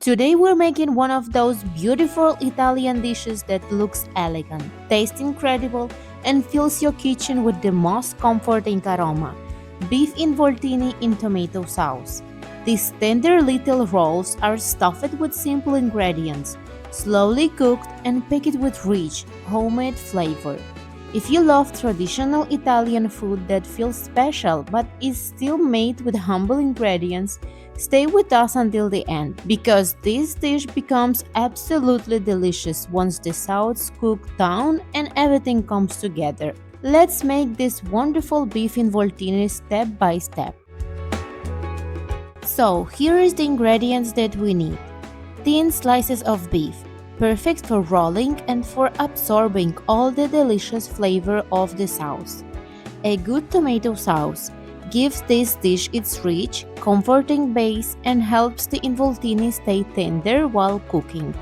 Today we're making one of those beautiful Italian dishes that looks elegant, tastes incredible, and fills your kitchen with the most comforting aroma. Beef involtini in tomato sauce. These tender little rolls are stuffed with simple ingredients, slowly cooked and packed with rich, homemade flavor. If you love traditional Italian food that feels special but is still made with humble ingredients, stay with us until the end because this dish becomes absolutely delicious once the sauce cook down and everything comes together. Let's make this wonderful beef involtini step by step. So, here is the ingredients that we need. Thin slices of beef, perfect for rolling and for absorbing all the delicious flavor of the sauce. A good tomato sauce gives this dish its rich, comforting base and helps the involtini stay tender while cooking.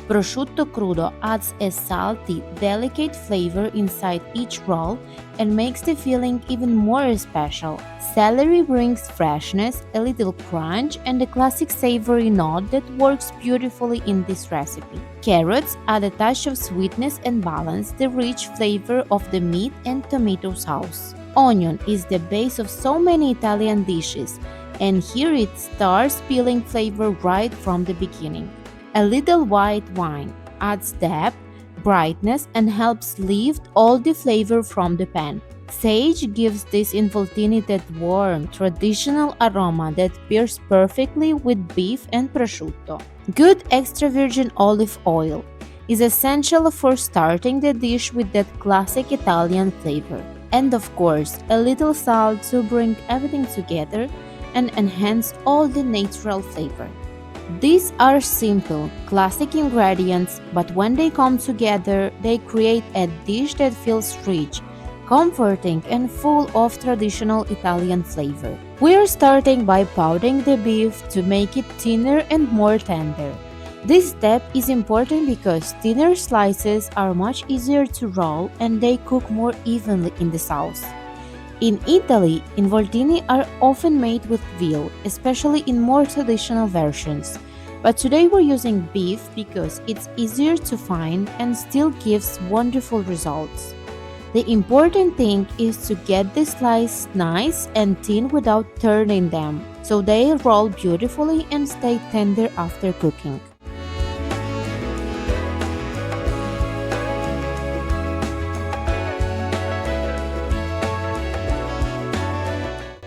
Prosciutto crudo adds a salty, delicate flavor inside each roll and makes the filling even more special. Celery brings freshness, a little crunch, and a classic savory note that works beautifully in this recipe. Carrots add a touch of sweetness and balance the rich flavor of the meat and tomato sauce. Onion is the base of so many Italian dishes, and here it starts peeling flavor right from the beginning. A little white wine adds depth, brightness, and helps lift all the flavor from the pan. Sage gives this involtini that warm, traditional aroma that pairs perfectly with beef and prosciutto. Good extra virgin olive oil is essential for starting the dish with that classic Italian flavor. And of course, a little salt to bring everything together and enhance all the natural flavor. These are simple, classic ingredients, but when they come together, they create a dish that feels rich, comforting, and full of traditional Italian flavor. We are starting by pounding the beef to make it thinner and more tender. This step is important because thinner slices are much easier to roll and they cook more evenly in the sauce. In Italy, involtini are often made with veal, especially in more traditional versions. But today we're using beef because it's easier to find and still gives wonderful results. The important thing is to get the slices nice and thin without turning them, so they roll beautifully and stay tender after cooking.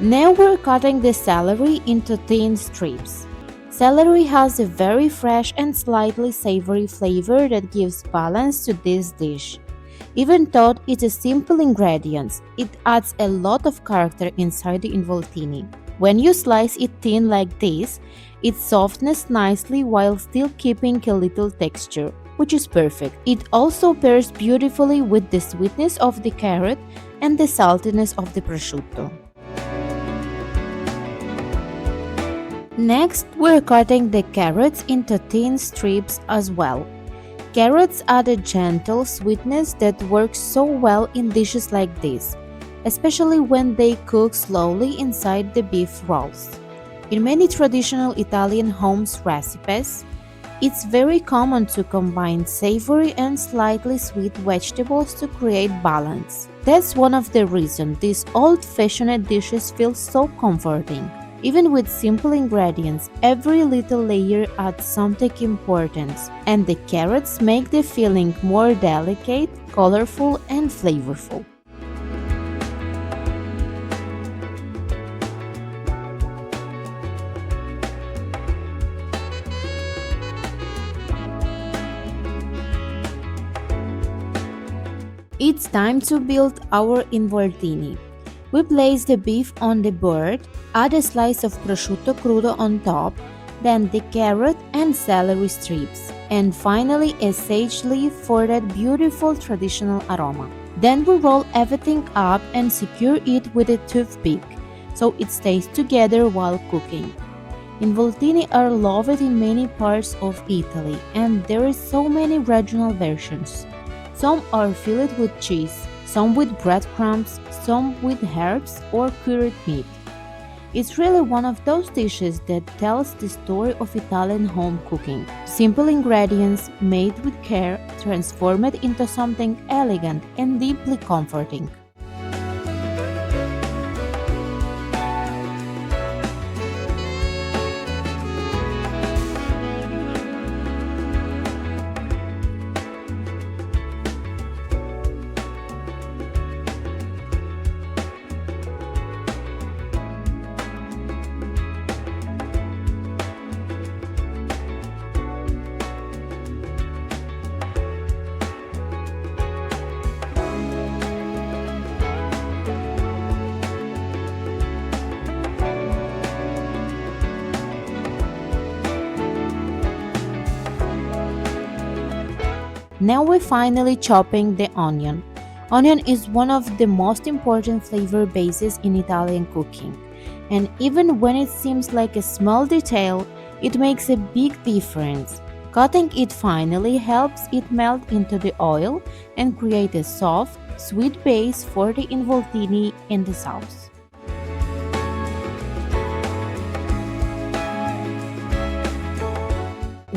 Now we're cutting the celery into thin strips. Celery has a very fresh and slightly savory flavor that gives balance to this dish. Even though it's a simple ingredient, it adds a lot of character inside the involtini. When you slice it thin like this, it softens nicely while still keeping a little texture, which is perfect. It also pairs beautifully with the sweetness of the carrot and the saltiness of the prosciutto. Next, we're cutting the carrots into thin strips as well. Carrots add a gentle sweetness that works so well in dishes like this, especially when they cook slowly inside the beef rolls. In many traditional Italian homes recipes, it's very common to combine savory and slightly sweet vegetables to create balance. That's one of the reasons these old-fashioned dishes feel so comforting. Even with simple ingredients, every little layer adds something important, and the carrots make the filling more delicate, colorful, and flavorful. It's time to build our involtini. We place the beef on the board, add a slice of prosciutto crudo on top, then the carrot and celery strips, and finally a sage leaf for that beautiful traditional aroma. Then we roll everything up and secure it with a toothpick so it stays together while cooking. Involtini are loved in many parts of Italy and there are so many regional versions. Some are filled with cheese, some with breadcrumbs, some with herbs or cured meat. It's really one of those dishes that tells the story of Italian home cooking. Simple ingredients made with care transform it into something elegant and deeply comforting. Now we're finally chopping the onion. Onion is one of the most important flavor bases in Italian cooking, and even when it seems like a small detail, it makes a big difference. Cutting it finely helps it melt into the oil and create a soft, sweet base for the involtini and the sauce.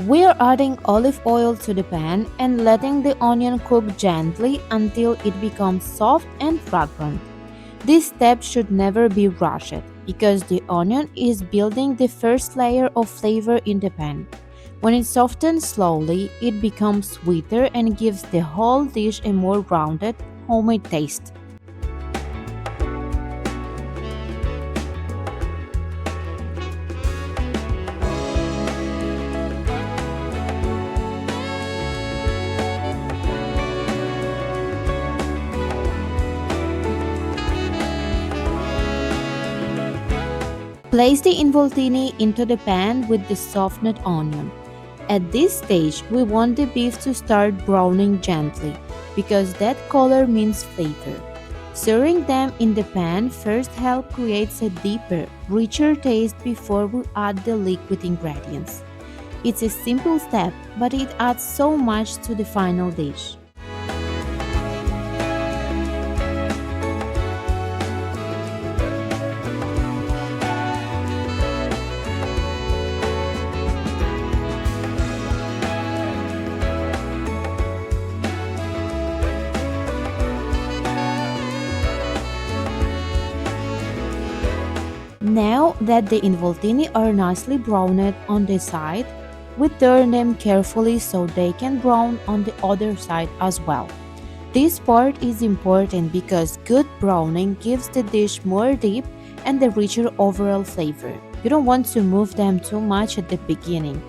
We are adding olive oil to the pan and letting the onion cook gently until it becomes soft and fragrant. This step should never be rushed because the onion is building the first layer of flavor in the pan. When it softens slowly, it becomes sweeter and gives the whole dish a more rounded, homemade taste. Place the involtini into the pan with the softened onion. At this stage, we want the beef to start browning gently because that color means flavor. Stirring them in the pan first helps create a deeper, richer taste before we add the liquid ingredients. It's a simple step, but it adds so much to the final dish. Now that the involtini are nicely browned on the side, we turn them carefully so they can brown on the other side as well. This part is important because good browning gives the dish more deep and a richer overall flavor. You don't want to move them too much at the beginning.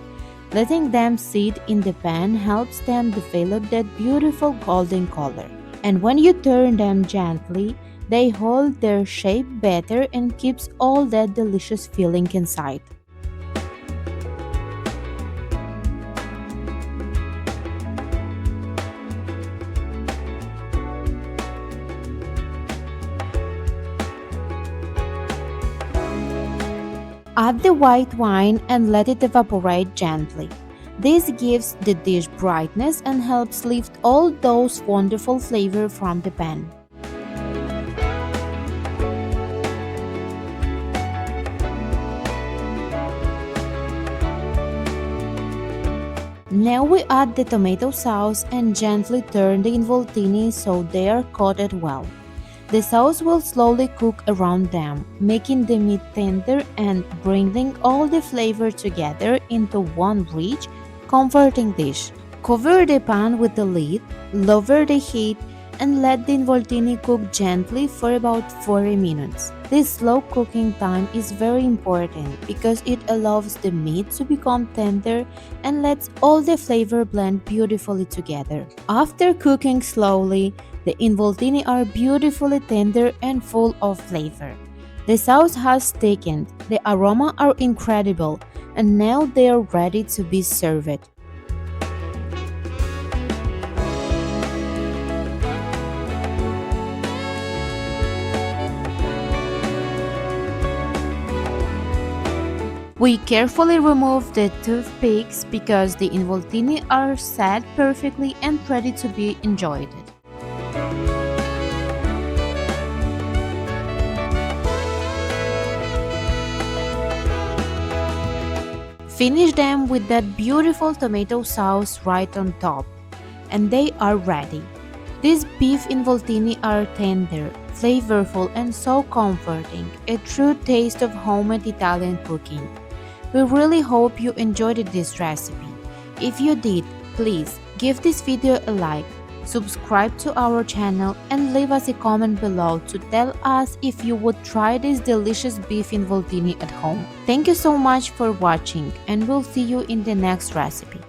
Letting them sit in the pan helps them develop that beautiful golden color. And when you turn them gently, they hold their shape better and keeps all that delicious feeling inside. Add the white wine and let it evaporate gently. This gives the dish brightness and helps lift all those wonderful flavors from the pan. Now we add the tomato sauce and gently turn the involtini so they are coated well. The sauce will slowly cook around them, making the meat tender and bringing all the flavor together into one rich, comforting dish. Cover the pan with the lid, lower the heat, and let the involtini cook gently for about 40 minutes. This slow cooking time is very important because it allows the meat to become tender and lets all the flavor blend beautifully together. After cooking slowly, the involtini are beautifully tender and full of flavor. The sauce has thickened, the aroma are incredible, and now they are ready to be served. We carefully remove the toothpicks because the involtini are set perfectly and ready to be enjoyed. Finish them with that beautiful tomato sauce right on top, and they are ready. These beef involtini are tender, flavorful, and so comforting, a true taste of homemade Italian cooking. We really hope you enjoyed this recipe. If you did, please give this video a like, subscribe to our channel, and leave us a comment below to tell us if you would try this delicious beef involtini at home. Thank you so much for watching, and we'll see you in the next recipe.